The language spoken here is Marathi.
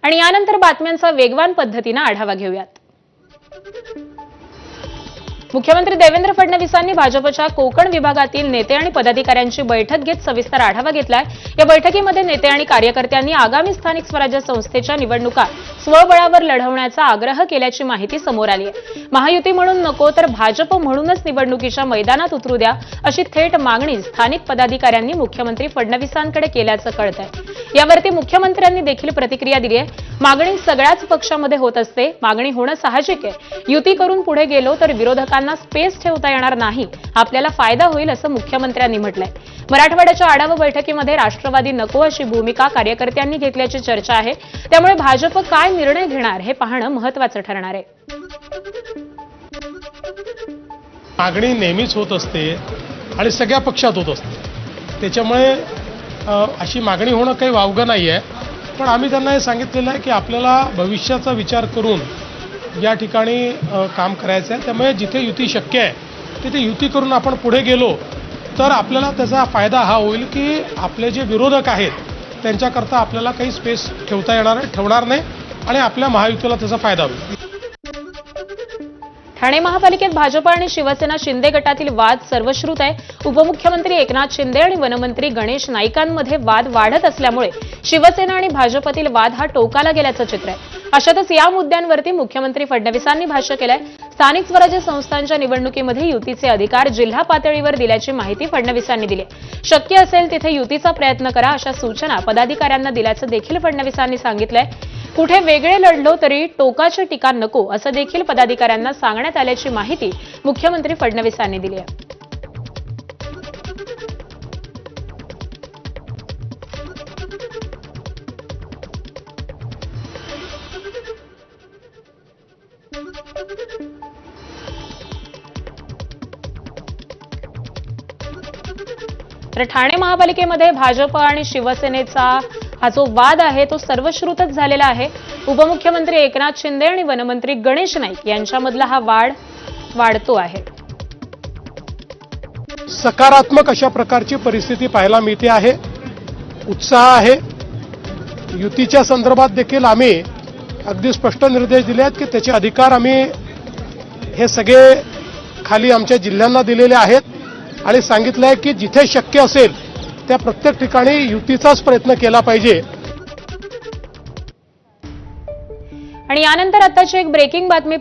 आणि यानंतर बातम्यांचा वेगवान पद्धतीने आढावा घेऊयात। मुख्यमंत्री देवेंद्र फडणवीसांनी भाजपच्या कोकण विभागातील नेते आणि पदाधिकाऱ्यांची बैठक घेत सविस्तर आढावा घेतलाय। या बैठकीमध्ये नेते आणि कार्यकर्त्यांनी आगामी स्थानिक स्वराज्य संस्थेच्या निवडणुका स्वबळावर लढवण्याचा आग्रह केल्याची माहिती समोर आली आहे। महायुती म्हणून नको तर भाजप म्हणूनच निवडणुकीच्या मैदानात उतरू द्या अशी थेट मागणी स्थानिक पदाधिकाऱ्यांनी मुख्यमंत्री फडणवीसांकडे केल्याचं कळतंय। यावरती मुख्यमंत्र्यांनी देखील प्रतिक्रिया दिली आहे। मागणी सगळ्याच पक्षामध्ये होत असते, मागणी होणं साहजिक आहे। युती करून पुढे गेलो तर विरोधकांना स्पेस ठेवता येणार नाही, आपल्याला फायदा होईल असं मुख्यमंत्र्यांनी म्हटलंय। मराठवाड्याच्या आढावा बैठकीमध्ये राष्ट्रवादी नको अशी भूमिका कार्यकर्त्यांनी घेतल्याची चर्चा आहे। त्यामुळे भाजप काय निर्णय घेणार हे पाहणं महत्त्वाचं ठरणार आहे। मागणी नेहमीच होत असते आणि सगळ्या पक्षात होत असते, त्याच्यामुळे अशी मागणी होणं काही वावगं नाही आहे। पण आम्ही त्यांना हे सांगितलेलं आहे की आपल्याला भविष्याचा विचार करून या ठिकाणी काम करायचं आहे। त्यामुळे जिथे युती शक्य आहे तिथे युती करून आपण पुढे गेलो तर आपल्याला त्याचा फायदा हा होईल की आपले जे विरोधक आहेत त्यांच्याकरता आपल्याला काही स्पेस ठेवणार नाही आणि आपल्या महायुतीला त्याचा फायदा होईल। ठाणे महापालिकेत भाजप आणि शिवसेना शिंदे गटातील वाद सर्वश्रुत आहे। उपमुख्यमंत्री एकनाथ शिंदे आणि वनमंत्री गणेश नाईकांमध्ये वाद वाढत असल्यामुळे शिवसेना आणि भाजपतील वाद हा टोकाला गेल्याचं चित्र आहे। अशातच या मुद्द्यांवरती मुख्यमंत्री फडणवीसांनी भाष्य केलंय। स्थानिक स्वराज्य संस्थांच्या निवडणुकीमध्ये युतीचे अधिकार जिल्हा पातळीवर दिल्याची माहिती फडणवीसांनी दिली। शक्य असेल तिथे युतीचा प्रयत्न करा अशा सूचना पदाधिकाऱ्यांना दिल्याचं देखील फडणवीसांनी सांगितलंय। कुठे वेगळे लढलो तरी टोकाची टीका नको असं देखील पदाधिकाऱ्यांना सांगण्यात आल्याची माहिती मुख्यमंत्री फडणवीसांनी दिली आहे। तर ठाणे महापालिकेमध्ये भाजप आणि शिवसेनेचा हा जो वाद आहे तो सर्वश्रुतच झालेला आहे। उपमुख्यमंत्री एकनाथ शिंदे आणि वनमंत्री गणेश नाईक यांच्यामधला हा वाद वाढतो आहे। सकारात्मक अशा प्रकारची परिस्थिती पाहायला मिळते आहे, उत्साह आहे। युतीच्या संदर्भात देखील आम्ही अगदी स्पष्ट निर्देश दिले आहेत की त्याचे अधिकार आम्ही हे सगळे खाली आमच्या जिल्ह्यांना दिलेले आहेत आणि सांगितलं आहे की जिथे शक्य असेल त्या प्रत्येक ठिकाणी युतीचाच प्रयत्न केला पाहिजे। आणि यानंतर आताची एक ब्रेकिंग बातमी